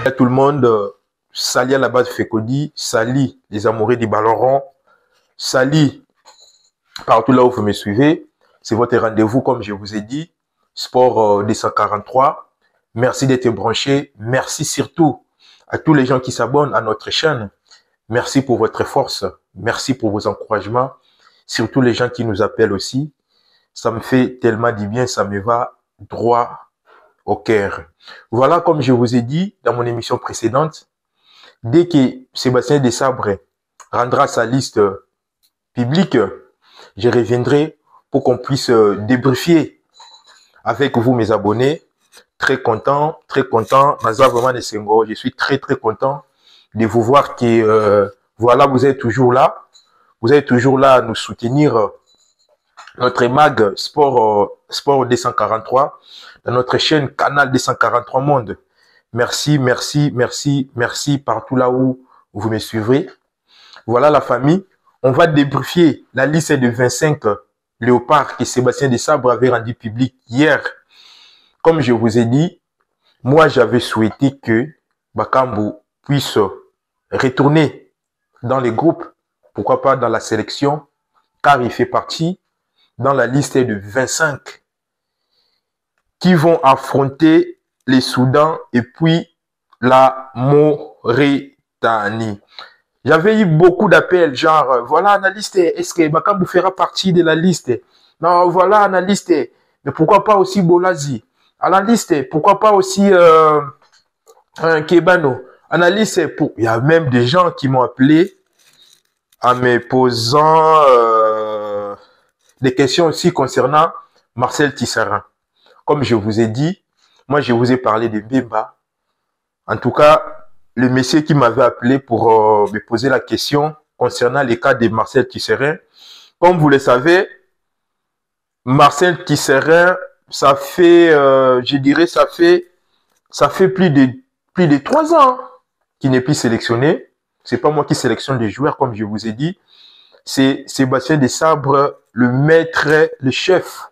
à tout le monde. Salut à la base Fekodi, salut les amoureux du ballon rond, salut partout là où vous me suivez. C'est votre rendez-vous, comme je vous ai dit, Sport 243. Merci d'être branché. Merci surtout à tous les gens qui s'abonnent à notre chaîne. Merci pour votre force. Merci pour vos encouragements. Surtout les gens qui nous appellent aussi. Ça me fait tellement du bien, ça me va droit au cœur. Voilà, comme je vous ai dit dans mon émission précédente, dès que Sébastien Desabre rendra sa liste publique, je reviendrai pour qu'on puisse débriefer avec vous, mes abonnés. Très content, Naza vraiment de Sengo. Je suis très content de vous voir que voilà, vous êtes toujours là. Vous êtes toujours là à nous soutenir. Notre mag Sport 243 dans notre chaîne Canal 243 Monde. Merci partout là où vous me suivrez. Voilà la famille. On va débriefer la liste de 25 léopards que Sébastien Desabre avait rendu public hier. Comme je vous ai dit, moi j'avais souhaité que Bakambu puisse retourner dans les groupes, pourquoi pas dans la sélection, car il fait partie dans la liste de 25 qui vont affronter les Soudans et puis la Mauritanie. J'avais eu beaucoup d'appels, genre, voilà, analyste, est-ce que Bakambu fera partie de la liste? Non, voilà, analyste, mais pourquoi pas aussi Bolazi? Analyste, pourquoi pas aussi Kebano? Analyste, il y a même des gens qui m'ont appelé en me posant des questions aussi concernant Marcel Tisserand. Comme je vous ai dit, moi je vous ai parlé de Mbemba. En tout cas, le monsieur qui m'avait appelé pour me poser la question concernant les cas de Marcel Tisserand. Comme vous le savez, Marcel Tisserand, ça fait, je dirais, ça fait plus de 3 ans qu'il n'est plus sélectionné. C'est pas moi qui sélectionne les joueurs, comme je vous ai dit. C'est Sébastien Desabre, le maître, le chef.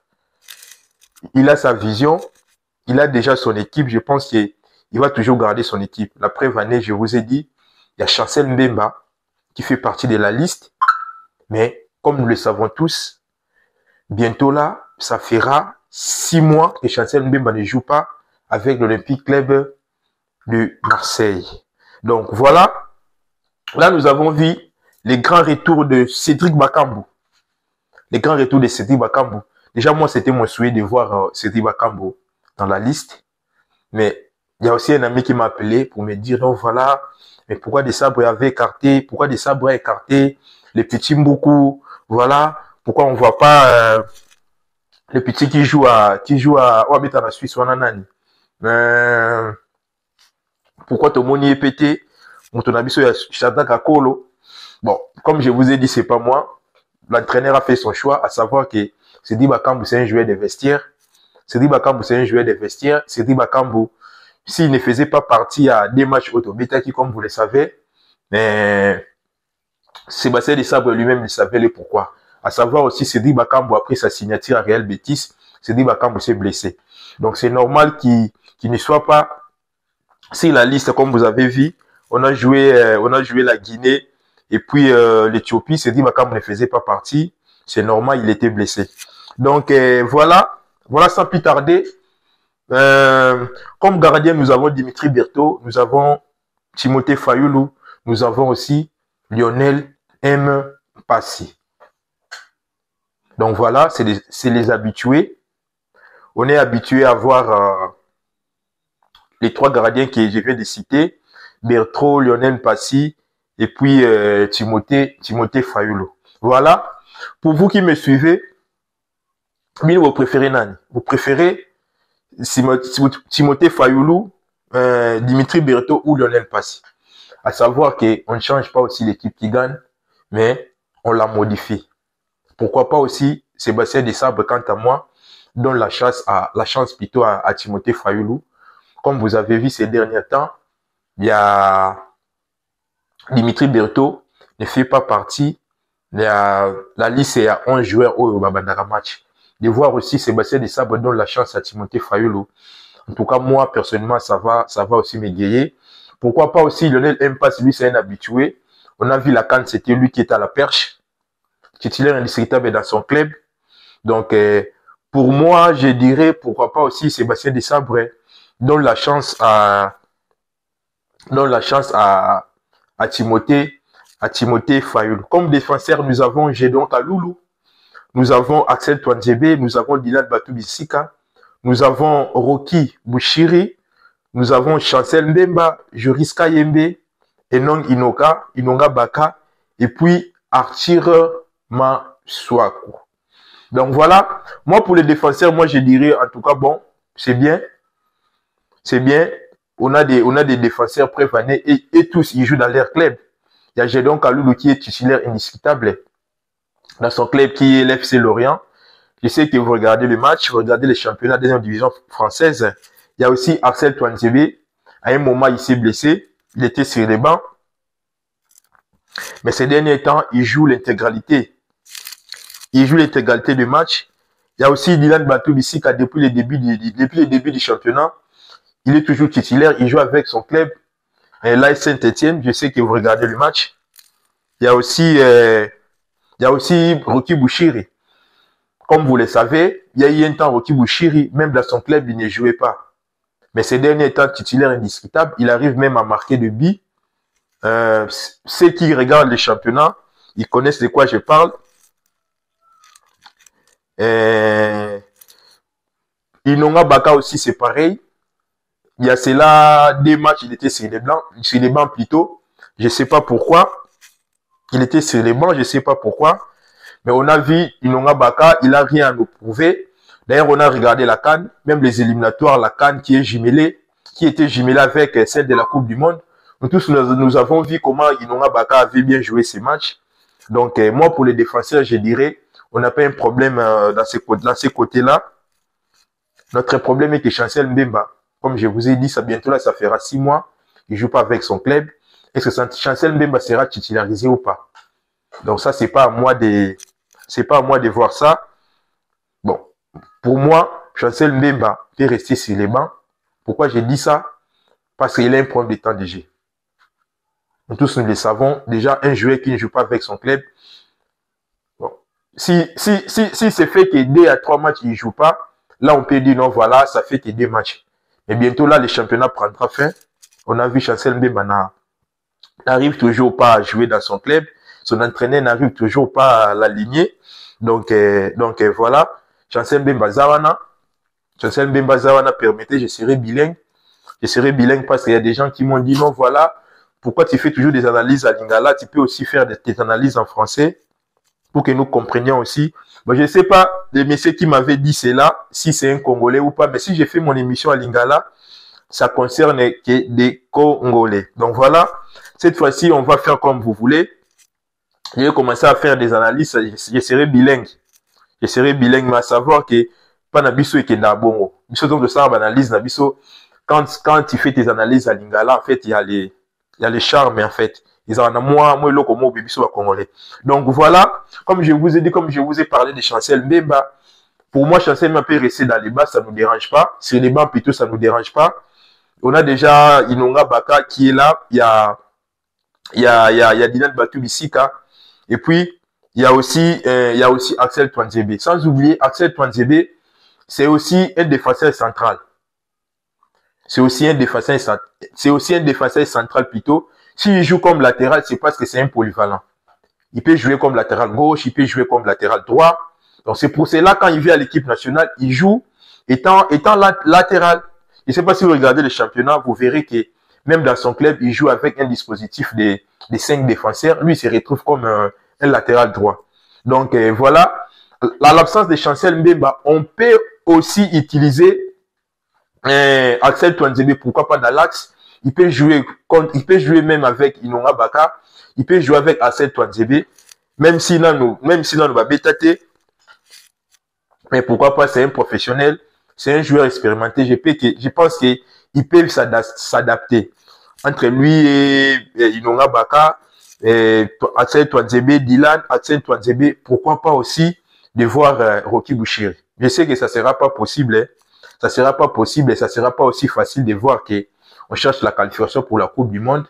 Il a sa vision. Il a déjà son équipe. Je pense qu'il va toujours garder son équipe. La preuve année, je vous ai dit, il y a Chancel Mbemba qui fait partie de la liste. Mais comme nous le savons tous, bientôt là, ça fera 6 mois que Chancel Mbemba ne joue pas avec l'Olympique Club de Marseille. Donc voilà. Là, nous avons vu les grands retours de Cédric Bakambu. Les grands retours de Cédric Bakambu. Déjà, moi, c'était mon souhait de voir Cédric Bakambu dans la liste. Mais il y a aussi un ami qui m'a appelé pour me dire, non, voilà, mais pourquoi Desabre avait écarté, pourquoi Desabre a écarté les petits Mboukou, voilà, pourquoi on ne voit pas les petits qui jouent à habite en Suisse ou en Anani. Pourquoi tout le monde y est pété? Bon, comme je vous ai dit, c'est pas moi. L'entraîneur a fait son choix, à savoir que Cédric Bakambu, c'est un joueur de vestiaire. Cédric Bakambu, c'est un joueur de vestiaire. Cédric Bakambu, s'il ne faisait pas partie à des matchs autobéta qui, comme vous le savez, mais Sébastien Desabre lui-même ne savait le pourquoi. À savoir aussi, Cédric Bakambu, après sa signature à Real Betis, Cédric Bakambu s'est blessé. Donc, c'est normal qu'il ne soit pas sur la liste, comme vous avez vu. On a joué la Guinée et puis l'Éthiopie. Cédric Bakambu ne faisait pas partie. C'est normal, il était blessé. Donc, voilà sans plus tarder. Comme gardien, nous avons Dimitri Berthaud, nous avons Timothée Fayoulou, nous avons aussi Lionel M. Passy. Donc voilà, c'est les habitués. On est habitué à voir les 3 gardiens que je viens de citer, Berthaud, Lionel Passy et puis Timothée Fayoulou. Voilà. Pour vous qui me suivez, vous préférez Nani? Vous préférez Timothée Fayoulou, Dimitri Berthaud ou Lionel Passy? À savoir qu'on ne change pas aussi l'équipe qui gagne, mais on la modifie. Pourquoi pas aussi Sébastien Desabre, quant à moi, donne la chance plutôt à Timothée Fayoulou. Comme vous avez vu ces derniers temps, il y a Dimitri Berthaud ne fait pas partie de la liste à 11 joueurs au Babandara match. De voir aussi Sébastien Desabre donne la chance à Timothée Fayoulou. En tout cas, moi, personnellement, ça va aussi m'égayer. Pourquoi pas aussi Lionel Mpas, lui c'est un habitué. On a vu la CAN, c'était lui qui était à la perche, titulaire indiscutable dans son club. Donc, pour moi, je dirais pourquoi pas aussi Sébastien Desabre donne la chance à Timothée Fayoul. Comme défenseur, nous avons Gédon Kaloulou, nous avons Axel Twanzebe, nous avons Dylan Batoubissika, nous avons Rocky Bouchiri, nous avons Chancel Mbemba, Joris Kayembe, Enon Inonga Baka, et puis Arthur Maswaku. Donc voilà, moi pour les défenseurs, moi je dirais en tout cas, bon, c'est bien. On a des défenseurs prévanés et tous, ils jouent dans leur club. Il y a Gédon Kaloulou qui est titulaire indiscutable dans son club qui est l'FC Lorient. Je sais que vous regardez le match, vous regardez les championnats de deuxième division française. Il y a aussi Axel Twanzebe. À un moment, il s'est blessé. Il était sur les bancs. Mais ces derniers temps, il joue l'intégralité. Il joue l'intégralité du match. Il y a aussi Dylan Batoubissika depuis le début du championnat. Il est toujours titulaire. Il joue avec son club, l'AS Saint-Etienne. Je sais que vous regardez le match. Il y a aussi Rocky Bouchiri. Comme vous le savez, il y a eu un temps Rocky Bouchiri, même dans son club, il ne jouait pas. Mais ces derniers temps, titulaire indiscutable, il arrive même à marquer des buts. Ceux qui regardent les championnats, ils connaissent de quoi je parle. Inonga Baka aussi, c'est pareil. Il y a cela, des matchs, il était sur les bancs plutôt. Je ne sais pas pourquoi. Il était sur les bancs, je ne sais pas pourquoi. Mais on a vu Inonga Baka, il n'a rien à nous prouver. D'ailleurs, on a regardé la CAN, même les éliminatoires, la CAN qui était jumelée avec celle de la Coupe du Monde. Nous tous, nous avons vu comment Inonga Baka avait bien joué ces matchs. Donc, moi, pour les défenseurs, je dirais, on n'a pas un problème dans ces côtés-là. Notre problème est que Chancel Mbemba, comme je vous ai dit, ça bientôt là, ça fera 6 mois, il joue pas avec son club. Est-ce que Chancel Mbemba sera titularisé ou pas? Donc ça, c'est pas à moi de voir ça. Bon, pour moi, Chancel Mbemba peut rester sur les bancs. Pourquoi j'ai dit ça? Parce qu'il a un problème de temps de jeu. Nous tous, nous le savons. Déjà, un joueur qui ne joue pas avec son club, bon, si c'est fait que 2 à 3 matchs, il ne joue pas, là, on peut dire non, voilà, ça fait que 2 matchs. Mais bientôt, là, le championnat prendra fin. On a vu Chancel Mbemba n'arrive toujours pas à jouer dans son club. Son entraîneur n'arrive toujours pas à l'aligner. Donc voilà. Chancel Mbemba Zawana permettait, je serai bilingue. Je serai bilingue parce qu'il y a des gens qui m'ont dit non, voilà, pourquoi tu fais toujours des analyses à Lingala? Tu peux aussi faire des analyses en français pour que nous comprenions aussi. Bon, je ne sais pas, les messieurs qui m'avaient dit cela, si c'est un Congolais ou pas, mais si j'ai fait mon émission à Lingala, ça concerne que des Congolais. Donc voilà, cette fois-ci, on va faire comme vous voulez. Je vais commencer à faire des analyses, je serai bilingue. Je serai bilingue, mais à savoir que pas nabiso et que nabongo. Biso donc de ça, analyse nabiso. Quand tu fais tes analyses à Lingala, en fait, il y a les charmes, en fait. Ils en ont moi, le comme biso congolais. Donc voilà, comme je vous ai dit, comme je vous ai parlé de Chancel Mbemba, pour moi, Chancel Mbemba peut rester dans les bas, ça ne nous dérange pas. Sur les bancs, plutôt, ça ne nous dérange pas. On a déjà Inonga Baka qui est là. Il y a Dylan Batoubissika. Et puis, il y a aussi Axel Twanzebe. Sans oublier, Axel Twanzebe, c'est aussi un défenseur central. C'est aussi un défenseur central plutôt. S'il joue comme latéral, c'est parce que c'est un polyvalent. Il peut jouer comme latéral gauche, il peut jouer comme latéral droit. Donc c'est pour cela, quand il vient à l'équipe nationale, il joue étant latéral. Je ne sais pas si vous regardez le championnat, vous verrez que même dans son club, il joue avec un dispositif des 5 défenseurs. Lui, il se retrouve comme un latéral droit. Donc voilà, à l'absence de Chancel Mbemba, on peut aussi utiliser Axel Twanzebe, pourquoi pas dans l'axe. Il peut jouer même avec Inonga Baka. Il peut jouer avec Axel Twanzebe, même si nous va bétater. Mais pourquoi pas, c'est un professionnel, c'est un joueur expérimenté. Je pense qu'ils peuvent s'adapter entre lui et Inonga Baka, Axel Twanzebe, Dylan, Axel Twanzebe. Pourquoi pas aussi de voir Rocky Bouchiri. Je sais que ça sera pas possible. Ça sera pas possible et ça sera pas aussi facile de voir que on cherche la qualification pour la Coupe du Monde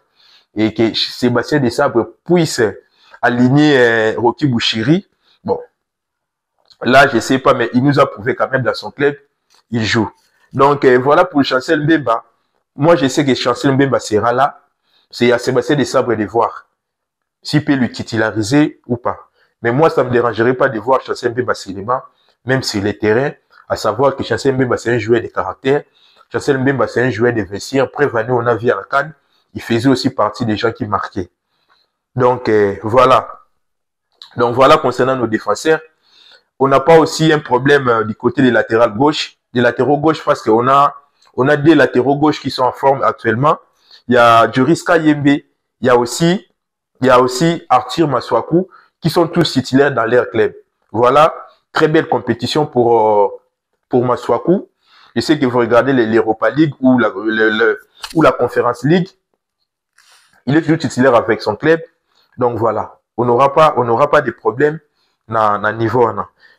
et que Sébastien Desabre puisse aligner Rocky Bouchiri. Bon, là, je sais pas, mais il nous a prouvé quand même dans son club, il joue. Donc, voilà pour Chancel Mbemba. Moi, je sais que Chancel Mbemba sera là. C'est à Sébastien Desabre de voir s'il peut le titulariser ou pas. Mais moi, ça ne me dérangerait pas de voir Chancel Mbemba Silema, même sur les terrains, à savoir que Chancel Mbemba, c'est un joueur de caractère. Chancel Mbemba, c'est un joueur de vestiaire. Prévenu, on a vu à la CAN, il faisait aussi partie des gens qui marquaient. Donc, voilà. Donc, voilà concernant nos défenseurs. On n'a pas aussi un problème du côté des latérales gauche, des latéraux gauche, parce qu'on a des latéraux gauche qui sont en forme actuellement. Il y a Joris Kayembe, il y a aussi Arthur Masuaku, qui sont tous titulaires dans leur club. Voilà, très belle compétition pour Masuaku. Je sais que vous regardez l'Europa League ou la Conference League. Il est toujours titulaire avec son club. Donc voilà, on n'aura pas de problème dans niveau.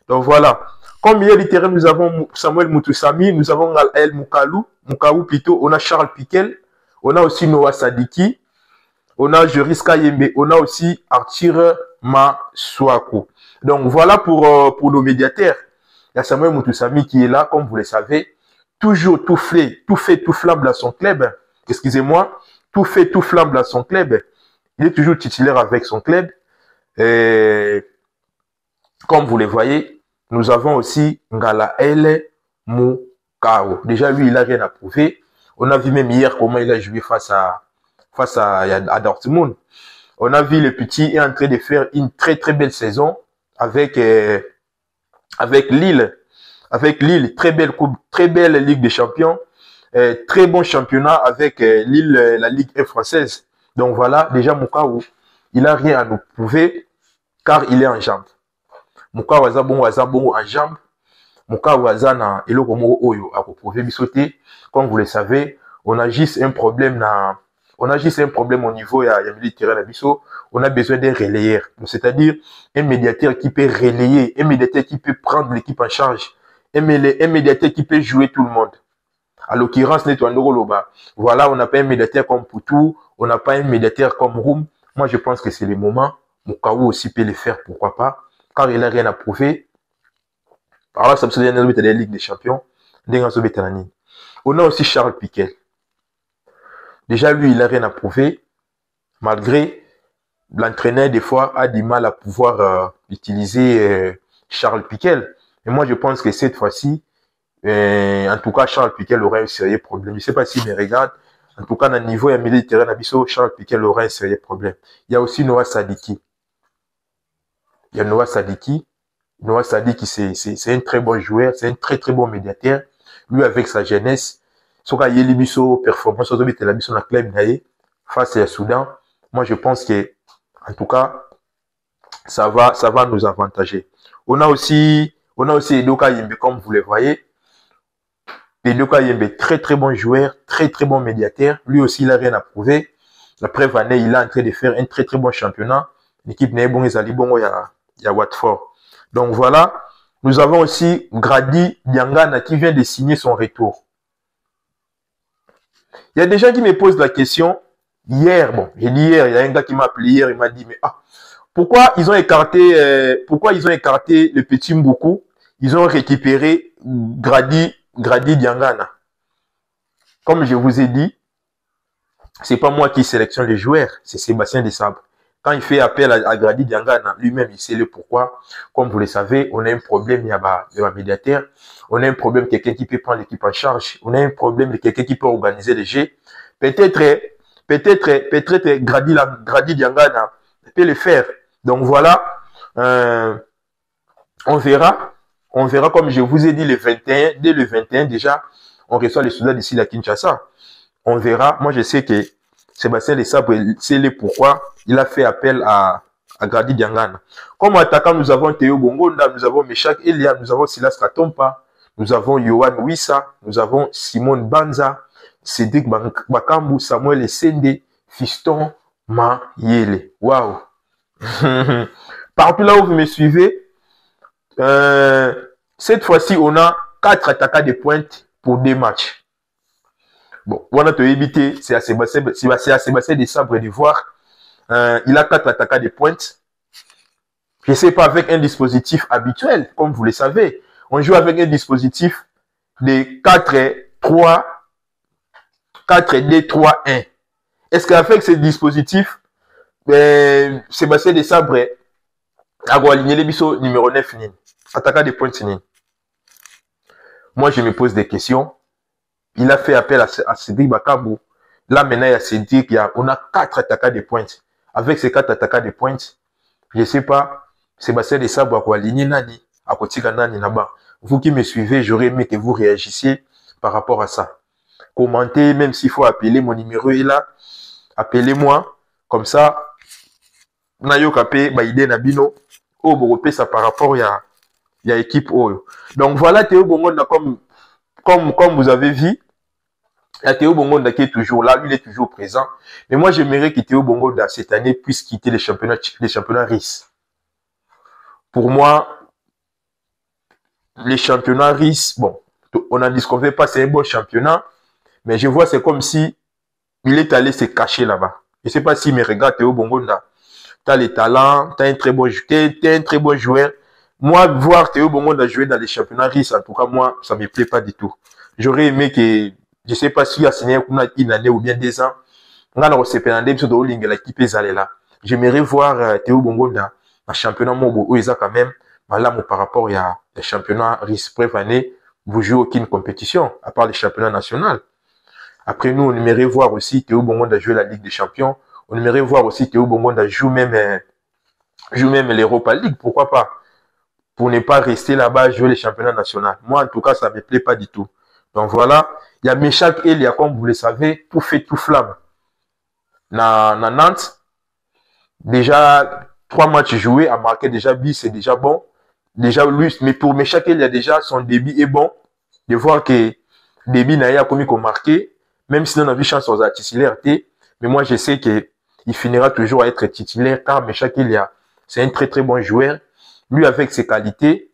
Donc voilà. Comme milieu du terrain, nous avons Samuel Mutusami, nous avons El Mukaou plutôt, on a Charles Piquel, on a aussi Noah Sadiki, on a Joris Kayembe, on a aussi Arthur Masuaku. Donc voilà pour nos médiateurs. Il y a Samuel Mutusami qui est là, comme vous le savez, toujours tout flamme dans son club. Excusez-moi, tout flamme dans son club. Il est toujours titulaire avec son club. Et comme vous le voyez, nous avons aussi Ngalaele Mukao. Déjà, lui, il n'a rien à prouver. On a vu même hier comment il a joué face à Dortmund. On a vu le petit est en train de faire une très très belle saison avec Lille. Avec Lille, très belle coupe, très belle Ligue des Champions. Très bon championnat avec Lille, la Ligue 1 française. Donc voilà, déjà Mukao, il n'a rien à nous prouver car il est en jambes. Mukao azabongo en jambes. Mukao azana eloko moko oyo a prouver bisoté. Comme vous le savez, on a juste un problème au niveau ya milieu de terrain la biso. On a besoin d'un relayeur, c'est-à-dire un médiateur qui peut relayer, un médiateur qui peut prendre l'équipe en charge, un médiateur qui peut jouer tout le monde. À l'occurrence, voilà, on n'a pas un médiateur comme Poutou, on n'a pas un médiateur comme Roum. Moi, je pense que c'est le moment. Mukao aussi peut le faire, pourquoi pas, car il n'a rien à prouver. Alors là, ça me souvient de la Ligue des Champions. On a aussi Charles Piquel. Déjà, lui, il n'a rien à prouver, malgré l'entraîneur, des fois, a du mal à pouvoir utiliser Charles Piquel. Et moi, je pense que cette fois-ci, en tout cas, Charles Piquel aura un sérieux problème. Je ne sais pas s'il me regarde. En tout cas, dans le niveau et milieu de terrain, Charles Piquel aura un sérieux problème. Il y a aussi Noah Sadiki. Noah Sadiki, c'est un très bon joueur, c'est un très très bon médiateur. Lui, avec sa jeunesse, soka yeli biso performance ozo bitela biso na club naie face à Soudan. Moi, je pense que, en tout cas, ça va nous avantager. On a aussi Edoka Yembe, comme vous le voyez. Edoka Yembe, très très bon joueur, très très bon médiateur. Lui aussi, il n'a rien à prouver. Après Vané, il est en train de faire un très très bon championnat. L'équipe n'est bon, ils allaient bon, il y a Watford. Donc voilà. Nous avons aussi Grady Diangana qui vient de signer son retour. Il y a des gens qui me posent la question. Hier, j'ai dit hier, il y a un gars qui m'a appelé hier, il m'a dit, mais pourquoi ils ont écarté le petit Mboukou? Ils ont récupéré Grady Diangana. Comme je vous ai dit, c'est pas moi qui sélectionne les joueurs, c'est Sébastien Desabre. Quand il fait appel à Grady Diangana, lui-même, il sait le pourquoi. Comme vous le savez, on a un problème, il y a un médiateur. On a un problème, quelqu'un qui peut prendre l'équipe en charge. On a un problème de quelqu'un qui peut organiser les jeux. Peut-être Grady Diangana peut le faire. Donc voilà, on verra comme je vous ai dit le 21, dès le 21 déjà, on reçoit les soldats d'ici la Kinshasa. On verra. Moi, je sais que Sébastien Desabre, c'est le pourquoi il a fait appel à Grady Diangana. Comme attaquant, nous avons Théo Bongonda, nous avons Meshak Elia, nous avons Silas Katompa, nous avons Yohan Wissa, nous avons Simon Banza, Cédric Bakambu, Samuel Essende, Fiston Mayele. Waouh! Partout là où vous me suivez, cette fois-ci, on a 4 attaquants de pointe pour 2 matchs. Bon, on a te évité, c'est à Sébastien des Sabres d'Ivoire. Il a 4 attaquants de pointe. Je ne sais pas, avec un dispositif habituel, comme vous le savez. On joue avec un dispositif de 4-2-3-1. Est-ce qu'avec ce dispositif, Sébastien de Sabre a aligné les bisous numéro 9 nin, attaquant de pointe nin. Moi, je me pose des questions. Il a fait appel à Cédric Bakambu. Là, maintenant, il y a Cédric, on a 4 attaquants de pointe. Avec ces 4 attaquants de pointe, je ne sais pas, Sébastien de Sabre a aligné Nani, à côté de Nani là-bas. Vous qui me suivez, j'aurais aimé que vous réagissiez par rapport à ça. Commentez, même s'il faut appeler, mon numéro est là. Appelez-moi, comme ça, Nayo Kapé, Baïdé Nabino, au Boropé, ça par rapport à l'équipe Oyo. Donc voilà, Théo Bongonda, comme vous avez vu, il y a Théo Bongonda qui est toujours là, lui il est toujours présent. Mais moi j'aimerais que Théo Bongonda cette année puisse quitter les championnats RIS. Pour moi, les championnats RIS, bon, on n'en disconvient pas, c'est un bon championnat, mais je vois c'est comme si il est allé se cacher là-bas. Je ne sais pas s'il me regarde, Théo Bongonda. Tu as les talents, tu es un très bon joueur. Moi, voir Théo Bongonda jouer dans les championnats RIS, en tout cas, moi, ça ne me plaît pas du tout. J'aurais aimé que, je ne sais pas s'il a signé une année ou bien 2 ans, j'aimerais voir Théo Bongonda dans le championnat Mobo, où il a quand même, là, par rapport à les championnats RIS. Bref, année, vous jouez aucune compétition, à part les championnats nationaux. Après, nous, on aimerait voir aussi Théo Bongonda jouer la Ligue des Champions. On aimerait voir aussi Théo Bongonda jouer même l'Europa League. Pourquoi pas? Pour ne pas rester là-bas jouer les championnats nationaux. Moi, en tout cas, ça ne me plaît pas du tout. Donc voilà, il y a Meshak Elia, comme vous le savez, tout fait tout flamme. Dans Nantes, déjà 3 matchs joués, a marqué déjà but, c'est déjà bon. Déjà lui, mais pour Meshak Elia, déjà son débit est bon. De voir que débit n'a pas commis qu'on marqué. Même si on a vu chance aux titulaires, mais moi je sais qu'il finira toujours à être titulaire car Meshak Elia, c'est un très très bon joueur. Lui avec ses qualités,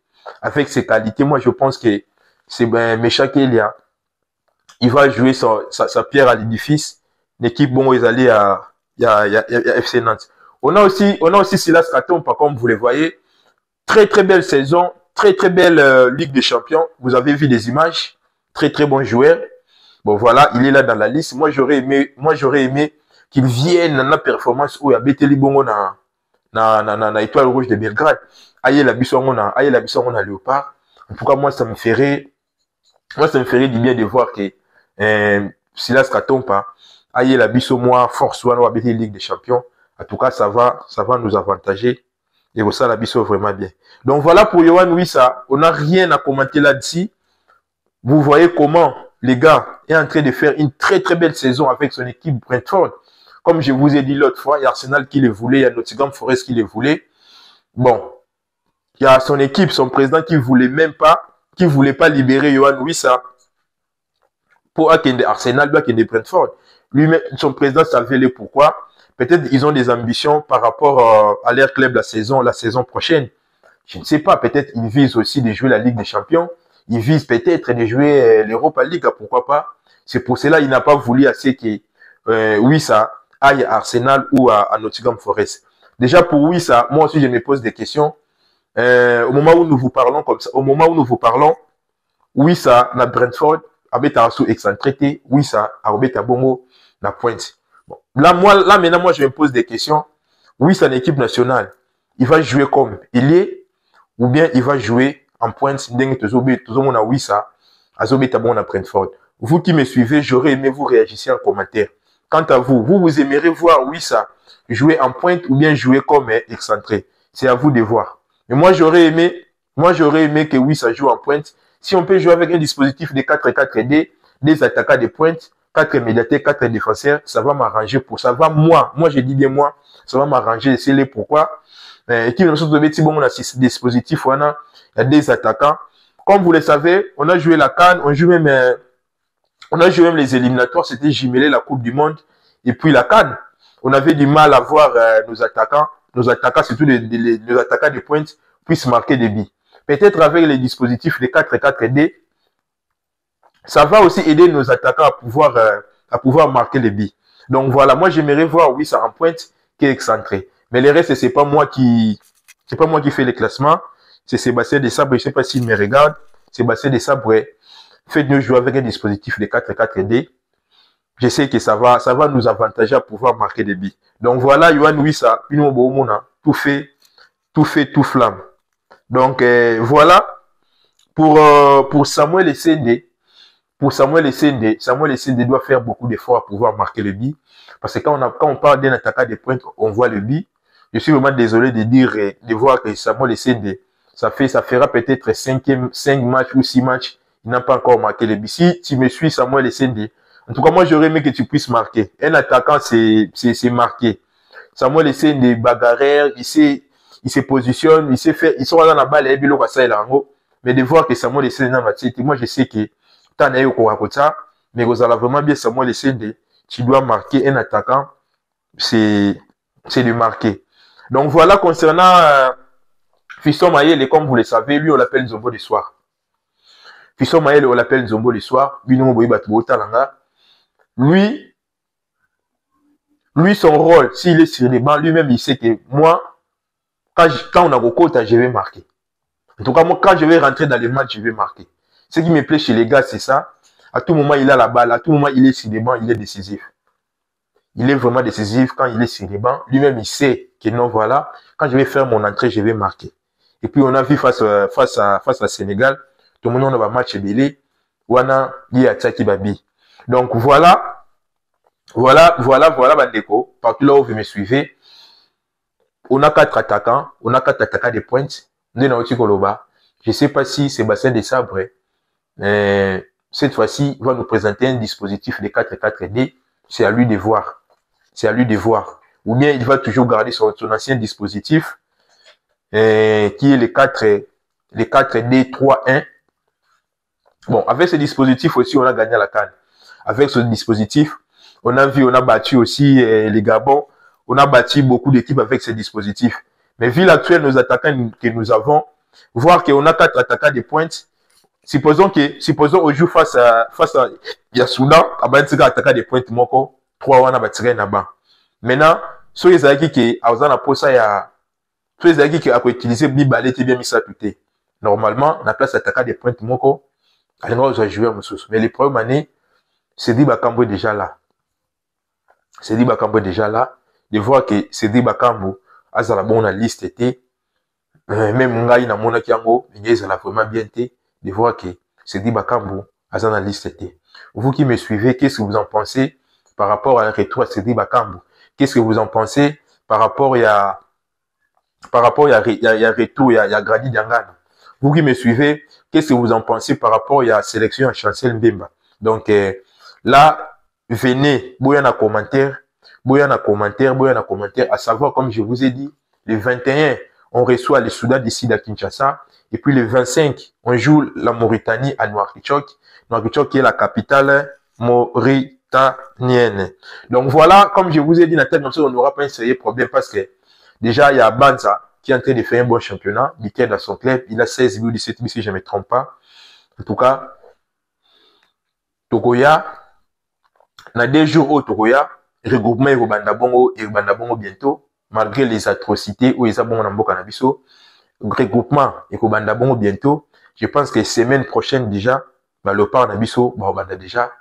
moi je pense que c'est Meshak Elia, il va jouer sa pierre à l'édifice. L'équipe bon ils allaient à FC Nantes. On a aussi Silas Katompa comme vous le voyez, très très belle saison, très très belle Ligue des Champions. Vous avez vu les images, très très bon joueur. Bon, voilà, il est là dans la liste. Moi, j'aurais aimé qu'il vienne dans la performance où il y a Beteli Bongo na Étoile Rouge de Belgrade. Aïe, la bisson, on a Léopard. En tout cas, moi, ça me ferait du bien de voir que, Silas Katompa, aïe, la bisson, moi, force, on va Beteli Ligue des Champions. En tout cas, ça va nous avantager. Et ça, la bisson, vraiment bien. Donc, voilà pour Yohan Wissa. On n'a rien à commenter là-dessus. Vous voyez comment les gars est en train de faire une très très belle saison avec son équipe Brentford. Comme je vous ai dit l'autre fois, il y a Arsenal qui le voulait, il y a Nottingham Forest qui le voulait. Bon, il y a son équipe, son président qui voulait pas libérer Yohan Wissa pour Arsenal, Brentford. Lui, son président savait le pourquoi. Peut-être ils ont des ambitions par rapport à leur club la saison prochaine. Je ne sais pas, peut-être ils visent aussi de jouer la Ligue des Champions. Il vise peut-être de jouer l'Europa League, pourquoi pas. C'est pour cela qu'il n'a pas voulu assez que Wissa aille à Arsenal ou à Nottingham Forest. Déjà pour Wissa, moi aussi je me pose des questions. Au moment où nous vous parlons, Wissa na Brentford, abeta sous excentré, Wissa abeta bongo na pointe. Bon. Là maintenant moi je me pose des questions. Wissa en équipe nationale, il va jouer comme ailier ou bien il va jouer en pointe, vous qui me suivez, j'aurais aimé vous réagir en commentaire. Quant à vous, vous aimeriez voir Wissa jouer en pointe ou bien jouer comme excentré. C'est à vous de voir. Mais moi, j'aurais aimé que Wissa joue en pointe. Si on peut jouer avec un dispositif de 4-4-2, des attaquants de pointe, 4 médiateurs, 4 défenseurs, ça va m'arranger pour ça. Moi, je dis bien moi, ça va m'arranger. C'est les pourquoi. Qui nous sommes si bon, on a ce dispositif, il y a des attaquants. Comme vous le savez, on a joué la CAN, on a joué même les éliminatoires, c'était jumelé la Coupe du Monde et puis la CAN. On avait du mal à voir nos attaquants, surtout les attaquants de pointe, puissent marquer des buts. Peut-être avec les dispositifs, les 4-4-2, Ça va aussi aider nos attaquants à pouvoir marquer les buts. Donc voilà, moi j'aimerais voir, oui, ça en pointe qui est excentré. Mais le reste, c'est pas moi qui fais les classements. C'est Sébastien Desabre, je sais pas s'il me regarde. Sébastien Desabre fait de nous jouer avec un dispositif de 4-4-D. Je sais que ça va nous avantager à pouvoir marquer des buts. Donc voilà, Yohan Wissa, tout fait, tout flamme. Donc voilà, pour Samuel Essende, Samuel Essende doit faire beaucoup d'efforts à pouvoir marquer le but. Parce que quand on parle d'un attaquant de pointe, on voit le but. Je suis vraiment désolé de dire, de voir que Samuel Essende, ça fera peut-être 5 matchs ou 6 matchs, il n'a pas encore marqué le but. Si tu me suis, Samuel Essende, en tout cas, moi, j'aurais aimé que tu puisses marquer. Un attaquant, c'est marqué. Samuel Essende, bagarreur, il se positionne, il sait faire, ils sont dans la balle, et bilo ça, il a en haut. Mais de voir que Samuel Essende dans ma tête, moi, je sais que t'en as eu au ça, mais vous allez vraiment bien Samuel Essende, tu dois marquer un attaquant, c'est de marquer. Donc voilà, concernant Fiston Mayele, comme vous le savez, lui, on l'appelle Nzombo du soir. Fiston Mayele, on l'appelle Nzombo du soir. Lui, son rôle, s'il est sur les bancs, lui-même, il sait que moi, quand on a Rokota, je vais marquer. En tout cas, moi, quand je vais rentrer dans les matchs, je vais marquer. Ce qui me plaît chez les gars, c'est ça. À tout moment, il a la balle. À tout moment, il est sur les bancs, il est décisif. Il est vraiment décisif quand il est sur les bancs. Lui-même, il sait que non, voilà, quand je vais faire mon entrée, je vais marquer. Et puis, on a vu face à Sénégal, tout le monde a un match belé. Wana, il a Tchaki Babi. Donc, voilà, Bandeko. Partout là où vous me suivez, on a 4 attaquants de pointe. Je ne sais pas si Sébastien Desabre, cette fois-ci, va nous présenter un dispositif de 4-4-D. C'est à lui de voir. Ou bien il va toujours garder son ancien dispositif, qui est le 4-D-3-1. Bon, avec ce dispositif aussi, on a gagné la CAN. Avec ce dispositif, on a battu aussi les Gabon. On a battu beaucoup d'équipes avec ce dispositif. Mais vu l'actuel, nos attaquants que nous avons, voir qu'on a 4 attaquants de pointe, supposons on joue face à Yasuda, à Bantika attaquant de pointe moko, 3 wana batire na ban. Maintenant, so ezaki ke azana posa ya so ezaki ke ako utiliser bi balete bien misa tuté. Normalement, na place attaquant de pointe moko, alinga ozo jouer mususu. Mais le problème année, Sedi Bakambo est déjà là. De voir que Sedi Bakambo azala bon na liste était même ngai na mona kiango, ezala vraiment bien té de voir que Sedi Bakambo azana liste était. Vous qui me suivez, qu'est-ce que vous en pensez par rapport à un retour à Sedi Bakambo? Qu'est-ce que vous en pensez par rapport à retour, il y a Grady Diangana? Vous qui me suivez, qu'est-ce que vous en pensez par rapport à la sélection à Chancel Mbemba? Donc là, venez, boyana commentaire, à savoir, comme je vous ai dit, le 21, on reçoit les Soudan d'ici à Kinshasa, et puis le 25, on joue la Mauritanie à Nouakchott, qui est la capitale mauritanienne. Donc voilà, comme je vous ai dit, on n'aura pas un sérieux problème parce que déjà, il y a Banza qui est en train de faire un bon championnat, Mikel dans son club, il a 16 buts, 17 buts si je ne me trompe pas. En tout cas, Togoya, dans 2 jours au Togoya, regroupement et Bandabongo bientôt, malgré les atrocités où ils ont bon en Canabiso, regroupement et Bandabongo bientôt. Je pense que semaine prochaine déjà, le part Nabiso, Banda déjà,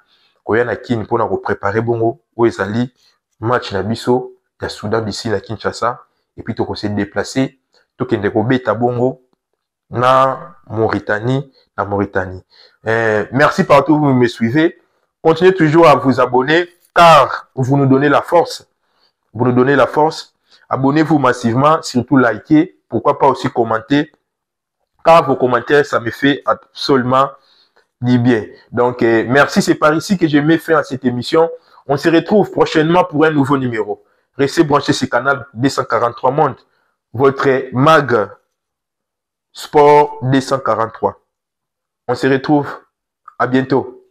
Koya na kin pour nous préparer bongo, où ils allaient match Nabiso, il y a Soudan d'ici la Kinshasa, et puis tu se déplacer, tu kende ko beta bongo na Mauritanie. Merci partout où vous me suivez. Continuez toujours à vous abonner car vous nous donnez la force. Abonnez-vous massivement, surtout likez, pourquoi pas aussi commenter, car vos commentaires, ça me fait absolument du bien. Donc, merci, c'est par ici que je mets fin à cette émission. On se retrouve prochainement pour un nouveau numéro. Restez branchés sur le canal 243 Monde, votre mag Sport 243. On se retrouve. À bientôt.